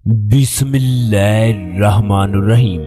बिस्मिल्लाहिर्रहमानुर्रहीम।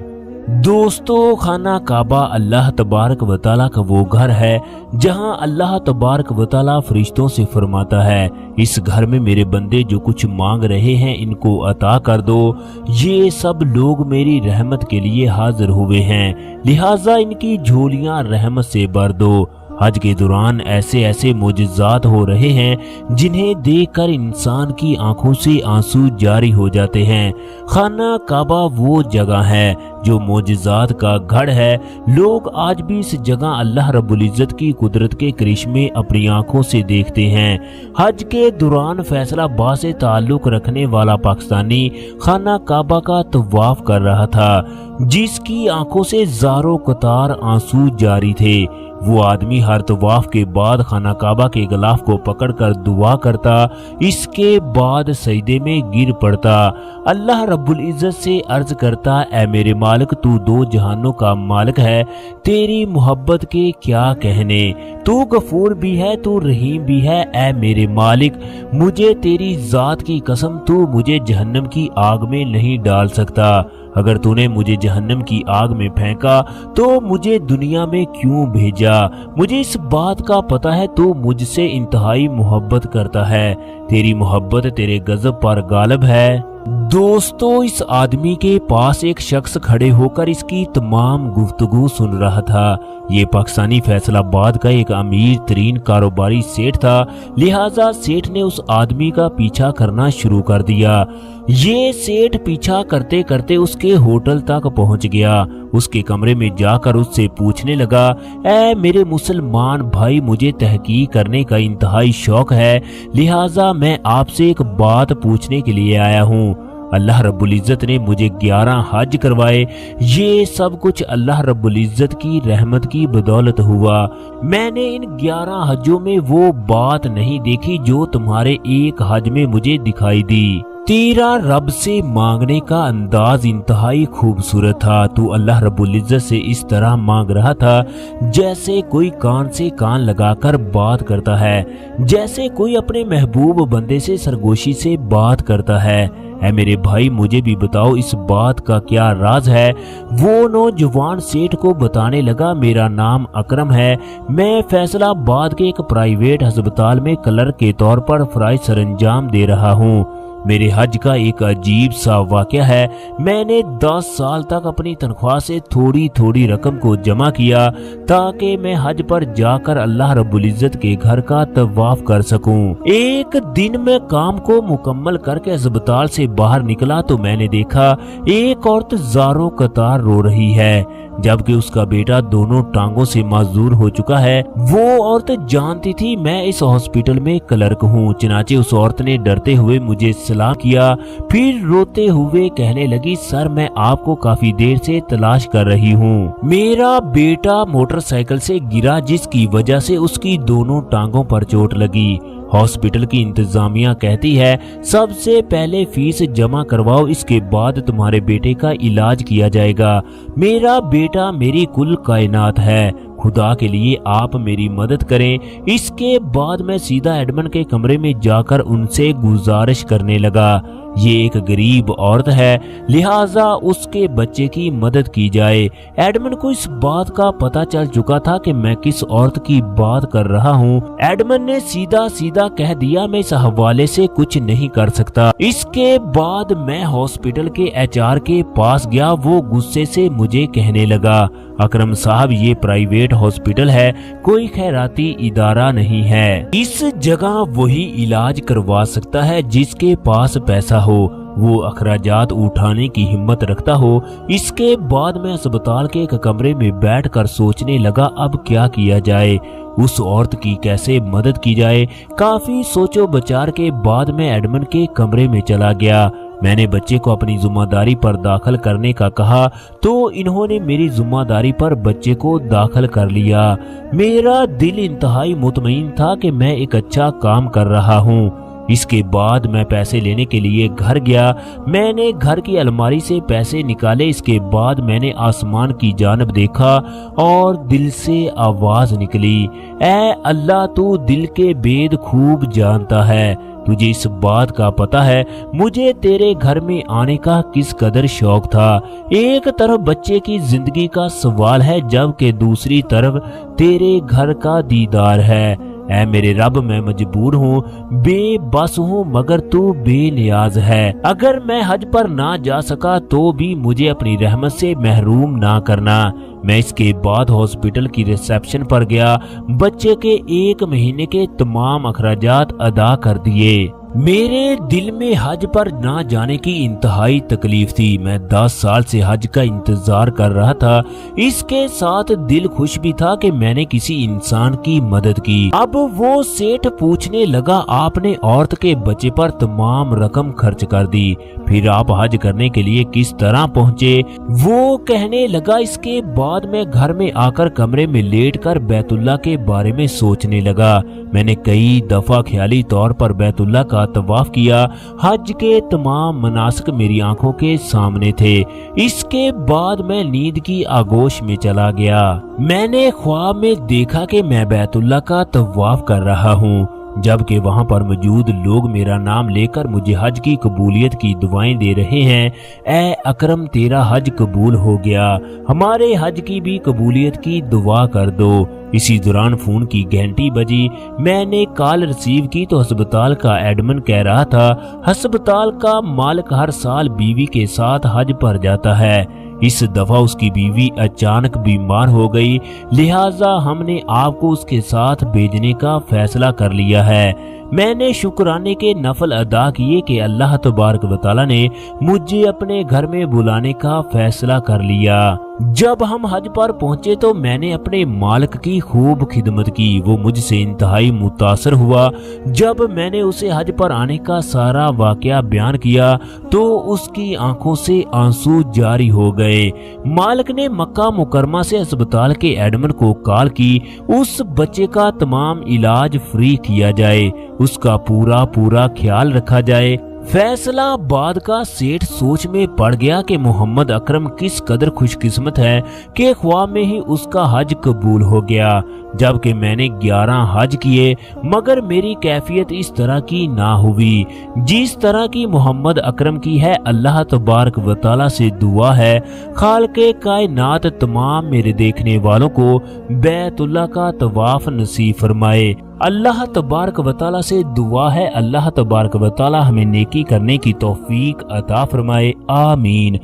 दोस्तों, खाना काबा अल्लाह तबारक व तआला का वो घर है जहां अल्लाह तबारक व तआला फरिश्तों से फरमाता है, इस घर में मेरे बंदे जो कुछ मांग रहे हैं इनको अता कर दो। ये सब लोग मेरी रहमत के लिए हाजिर हुए हैं, लिहाजा इनकी झोलियां रहमत से भर दो। हज के दौरान ऐसे ऐसे मोजज़ात हो रहे हैं जिन्हें देखकर इंसान की आंखों से आंसू जारी हो जाते हैं। खाना काबा वो जगह है जो मोजज़ात का गढ़ है। लोग आज भी इस जगह अल्लाह रब्बुल इज़्ज़त की कुदरत के करिश्मे अपनी आंखों से देखते हैं। हज के दौरान फैसलाबाद से ताल्लुक रखने वाला पाकिस्तानी खाना काबा का तवाफ कर रहा था, जिसकी आंखों से ज़ारो कतार आंसू जारी थे। वो आदमी हर तवाफ के बाद खाना काबा के गिलाफ को पकड़कर दुआ करता, इसके बाद सजदे में गिर पड़ता, अल्लाह रब्बुल इज़्ज़त से अर्ज करता, ऐ मेरे मालिक, तू दो जहानों का मालिक है, तेरी मोहब्बत के क्या कहने, तू गफूर भी है, तू रहीम भी है। ऐ मेरे मालिक, मुझे तेरी जात की कसम, तू मुझे जहन्नम की आग में नहीं डाल सकता। अगर तूने मुझे जहन्नम की आग में फेंका तो मुझे दुनिया में क्यों भेजा? मुझे इस बात का पता है तू मुझसे इंतहाई मोहब्बत करता है, तेरी मोहब्बत तेरे गजब पर गालिब है। दोस्तों, इस आदमी के पास एक शख्स खड़े होकर इसकी तमाम गुफ्तगू सुन रहा था। ये पाकिस्तानी फैसलाबाद का एक अमीर तरीन कारोबारी सेठ था, लिहाजा सेठ ने उस आदमी का पीछा करना शुरू कर दिया। ये सेठ पीछा करते करते उसके होटल तक पहुंच गया। उसके कमरे में जाकर उससे पूछने लगा, ऐ मेरे मुसलमान भाई, मुझे तहकीक करने का इंतहाई शौक है, लिहाजा मैं आपसे एक बात पूछने के लिए आया हूँ। अल्लाह रब्बुल इज़्ज़त ने मुझे 11 हज करवाए। ये सब कुछ अल्लाह रब्बुल इज़्ज़त की रहमत की बदौलत हुआ। मैंने इन 11 हजों में वो बात नहीं देखी जो तुम्हारे एक हज में मुझे दिखाई दी। तेरा रब से मांगने का अंदाज इंतहाई खूबसूरत था। तू अल्लाह रब्बुल इज़्ज़त से इस तरह मांग रहा था जैसे कोई कान से कान लगाकर बात करता है, जैसे कोई अपने महबूब बंदे से सरगोशी से बात करता है। ऐ मेरे भाई, मुझे भी बताओ इस बात का क्या राज है? वो नौजवान सेठ को बताने लगा, मेरा नाम अकरम है, मैं फैसलाबाद के एक प्राइवेट अस्पताल में क्लर्क के तौर पर फराइज सरंजाम दे रहा हूँ। मेरे हज का एक अजीब सा वाकया है। मैंने 10 साल तक अपनी तनख्वाह से थोड़ी थोड़ी रकम को जमा किया ताकि मैं हज पर जाकर अल्लाह रब्बुल इज़्ज़त के घर का तवाफ कर सकूं। एक दिन मैं काम को मुकम्मल करके अस्पताल से बाहर निकला तो मैंने देखा एक औरत ज़ारो कतार रो रही है, जबकि उसका बेटा दोनों टांगों से माजूर हो चुका है। वो औरत जानती थी मैं इस हॉस्पिटल में क्लर्क हूँ, चनाचे उस औरत ने डरते हुए मुझे सलाम किया, फिर रोते हुए कहने लगी, सर मैं आपको काफी देर से तलाश कर रही हूँ। मेरा बेटा मोटरसाइकिल से गिरा जिसकी वजह से उसकी दोनों टांगों पर चोट लगी। हॉस्पिटल की इंतजामिया कहती है सबसे पहले फीस जमा करवाओ, इसके बाद तुम्हारे बेटे का इलाज किया जाएगा। मेरा बेटा मेरी कुल कायनात है, खुदा के लिए आप मेरी मदद करें। इसके बाद मैं सीधा एडमन के कमरे में जाकर उनसे गुजारिश करने लगा, ये एक गरीब औरत है, लिहाजा उसके बच्चे की मदद की जाए। एडमन को इस बात का पता चल चुका था कि मैं किस औरत की बात कर रहा हूँ। एडमन ने सीधा सीधा कह दिया, मैं इस हवाले से कुछ नहीं कर सकता। इसके बाद मैं हॉस्पिटल के HR के पास गया। वो गुस्से से मुझे कहने लगा, अकरम साहब, ये प्राइवेट हॉस्पिटल है, कोई खैराती इदारा नहीं है। इस जगह वही इलाज करवा सकता है जिसके पास पैसा हो, वो अखराजात उठाने की हिम्मत रखता हो। इसके बाद मैं अस्पताल के एक कमरे में बैठकर सोचने लगा अब क्या किया जाए, उस औरत की कैसे मदद की जाए। काफी सोचो विचार के बाद मैं एडमन के कमरे में चला गया। मैंने बच्चे को अपनी जिम्मेदारी पर दाखिल करने का कहा तो इन्होंने मेरी जिम्मेदारी पर बच्चे को दाखिल कर लिया। मेरा दिल इंतहाई मुतमईन था कि मैं एक अच्छा काम कर रहा हूँ। इसके बाद मैं पैसे लेने के लिए घर गया। मैंने घर की अलमारी से पैसे निकाले। इसके बाद मैंने आसमान की जानब देखा और दिल से आवाज निकली, ऐ अल्लाह, तू दिल के भेद खूब जानता है, تجھے اس بات کا پتہ ہے مجھے تیرے گھر میں آنے کا کس قدر شوق تھا۔ ایک طرف بچے کی زندگی کا سوال ہے جبکہ دوسری طرف تیرے گھر کا دیدار ہے۔ اے میرے رب، میں مجبور ہوں، بے بس ہوں، مگر تو بے نیاز ہے۔ اگر میں حج پر نہ جا سکا تو بھی مجھے اپنی رحمت سے محروم نہ کرنا۔ میں اس کے بعد ہاسپٹل کی ریسیپشن پر گیا، بچے کے 1 مہینے کے تمام اخراجات ادا کر دیے۔ میرے دل میں حج پر نہ جانے کی انتہائی تکلیف تھی۔ میں 10 سال سے حج کا انتظار کر رہا تھا، اس کے ساتھ دل خوش بھی تھا کہ میں نے کسی انسان کی مدد کی۔ اب وہ سیٹھ پوچھنے لگا، آپ نے عورت کے بچے پر تمام رقم خرچ کر دی، پھر آپ حج کرنے کے لیے کس طرح پہنچے؟ وہ کہنے لگا، اس کے بعد میں گھر میں آ کر کمرے میں لیٹ کر بیت اللہ کے بارے میں سوچنے لگا۔ میں نے کئی دفعہ خیالی طور پر بیت اللہ کا طواف کیا، حج کے تمام مناسک میری آنکھوں کے سامنے تھے۔ اس کے بعد میں نیند کی آغوش میں چلا گیا۔ میں نے خواب میں دیکھا کہ میں بیت اللہ کا طواف کر رہا ہوں، جبکہ وہاں پر موجود لوگ میرا نام لے کر مجھے حج کی قبولیت کی دعائیں دے رہے ہیں۔ اے اکرم، تیرا حج قبول ہو گیا، ہمارے حج کی بھی قبولیت کی دعا کر دو۔ اسی دوران فون کی گھنٹی بجی، میں نے کال ریسیو کی تو ہسپتال کا ایڈمن کہہ رہا تھا، ہسپتال کا مالک ہر سال بیوی کے ساتھ حج پر جاتا ہے، اس دفعہ اس کی بیوی اچانک بیمار ہو گئی، لہٰذا ہم نے آپ کو اس کے ساتھ بھیجنے کا فیصلہ کر لیا ہے۔ میں نے شکرانے کے نفل ادا کیے کہ اللہ تبارک و تعالی نے مجھے اپنے گھر میں بلانے کا فیصلہ کر لیا۔ جب ہم حج پر پہنچے تو میں نے اپنے مالک کی خوب خدمت کی، وہ مجھ سے انتہائی متاثر ہوا۔ جب میں نے اسے حج پر آنے کا سارا واقعہ بیان کیا تو اس کی آنکھوں سے آنسو جاری ہو گئے۔ مالک نے مکہ مکرمہ سے ہسپتال کے ایڈمن کو کال کی، اس بچے کا تمام علاج فری کیا جائے، اس کا پورا خیال رکھا جائے۔ فیصلہ آباد کا سیٹھ سوچ میں پڑ گیا کہ محمد اکرم کس قدر خوش قسمت ہے کہ خواب میں ہی اس کا حج قبول ہو گیا، جبکہ میں نے 11 حج کیے مگر میری کیفیت اس طرح کی نہ ہوئی جس طرح کی محمد اکرم کی ہے۔ اللہ تبارک و تعالی سے دعا ہے، خالق کائنات تمام میرے دیکھنے والوں کو بیت اللہ کا طواف نصیب فرمائے۔ اللہ تبارک و تعالی سے دعا ہے، اللہ تبارک و تعالی ہمیں نیکی کرنے کی توفیق عطا فرمائے، آمین۔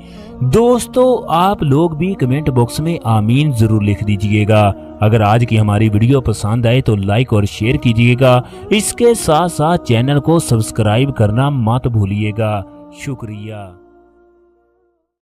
دوستو، آپ لوگ بھی کمنٹ باکس میں آمین ضرور لکھ دیجئے گا۔ اگر آج کی ہماری ویڈیو پسند آئے تو لائک اور شیئر کیجئے گا، اس کے ساتھ ساتھ چینل کو سبسکرائب کرنا مت بھولیے گا۔ شکریہ۔